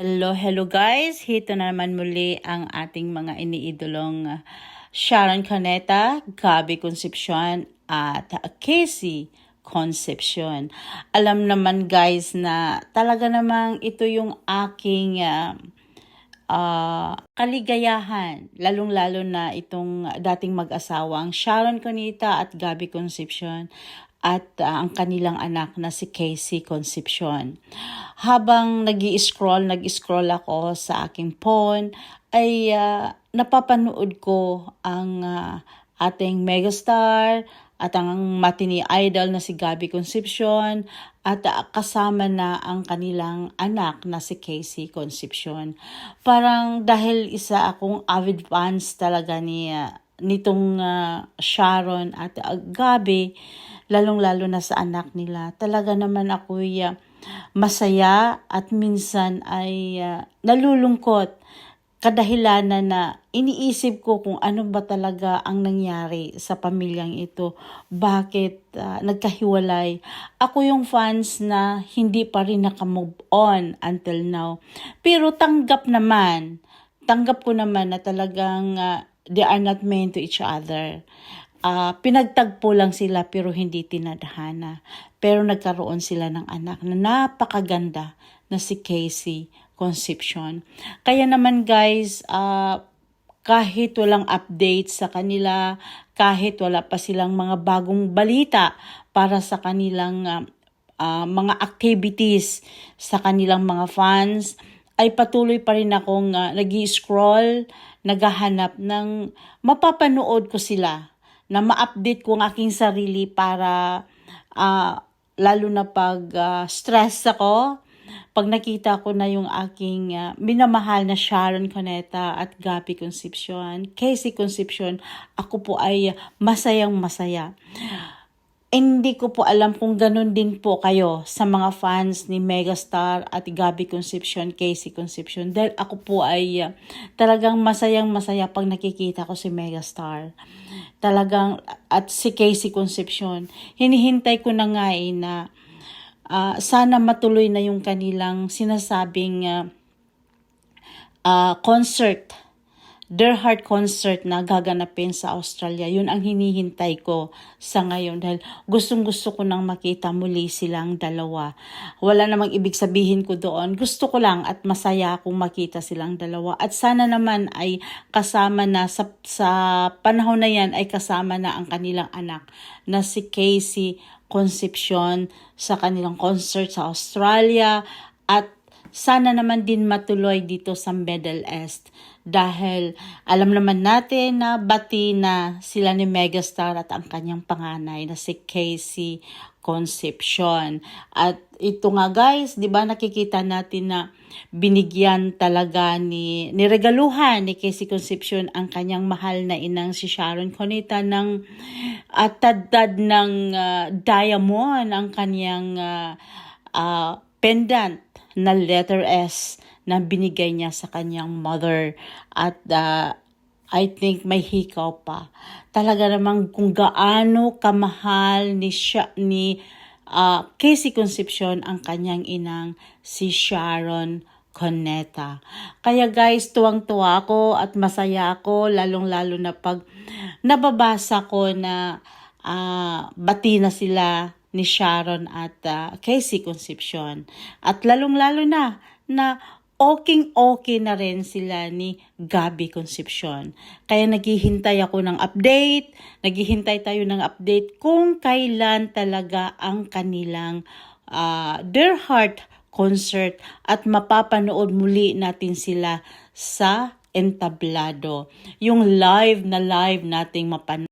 Hello guys! Hito na naman muli ang ating mga iniidolong Sharon Cuneta, Gabby Concepcion at Casey Concepcion. Alam naman guys na talaga namang ito yung aking kaligayahan, lalong-lalo na itong dating mag-asawang Sharon Cuneta at Gabby Concepcion at ang kanilang anak na si Casey Concepcion. Habang nag-scroll ako sa aking phone, ay napapanood ko ang ating megastar at ang matini idol na si Gabby Concepcion at kasama na ang kanilang anak na si Casey Concepcion. Parang dahil isa akong avid fans talaga nitong Sharon at Gabby, lalong-lalo na sa anak nila. Talaga naman ako'y masaya at minsan ay nalulungkot. Kadahilanan na iniisip ko kung ano ba talaga ang nangyari sa pamilyang ito. Bakit nagkahiwalay? Ako yung fans na hindi pa rin nakamove on until now. Pero tanggap ko naman na talagang they are not meant to each other. Pinagtagpo lang sila pero hindi tinadhana. Pero nagkaroon sila ng anak na napakaganda na si Casey Concepcion. Kaya naman guys, kahit walang update sa kanila, kahit wala pa silang mga bagong balita para sa kanilang mga activities sa kanilang mga fans, ay patuloy pa rin akong nag-i-scroll, naghahanap ng mapapanood ko sila, na ma-update ko ang aking sarili para lalo na pag stress ako, pag nakita ko na yung aking minamahal na Sharon Cuneta at Gabby Concepcion, Casey Concepcion, ako po ay masayang masaya. Hindi ko po alam kung ganun din po kayo sa mga fans ni Megastar at Gabby Concepcion, Casey Concepcion. Dahil ako po ay talagang masayang masaya pag nakikita ko si Megastar. Talagang, at si Casey Concepcion. Hinihintay ko na nga na sana matuloy na yung kanilang sinasabing concert. Their Heart concert na gaganapin sa Australia. Yun ang hinihintay ko sa ngayon dahil gustong-gusto ko nang makita muli silang dalawa. Wala namang ibig sabihin ko doon. Gusto ko lang at masaya akong makita silang dalawa. At sana naman ay kasama na sa panahon na yan ay kasama na ang kanilang anak na si Casey Concepcion sa kanilang concert sa Australia at sana naman din matuloy dito sa Middle East dahil alam naman natin na bati na sila ni Megastar at ang kanyang panganay na si Casey Concepcion. At ito nga guys, 'di ba nakikita natin na binigyan talaga niregaluhan ni Casey Concepcion ang kanyang mahal na inang si Sharon Cuneta ng tad-tad ng diamond ang kanyang pendant na letter S na binigay niya sa kanyang mother at I think may hikaw pa. Talaga namang kung gaano kamahal ni Casey Concepcion ang kanyang inang si Sharon Cuneta. Kaya guys, tuwang-tuwa ako at masaya ako lalong-lalo na pag nababasa ko na bati na sila ni Sharon at Casey Concepcion. At lalong-lalo na okay na rin sila ni Gabby Concepcion. Kaya naghihintay ako ng update, naghihintay tayo ng update kung kailan talaga ang kanilang Their Heart concert at mapapanood muli natin sila sa entablado. Yung live nating mapanood.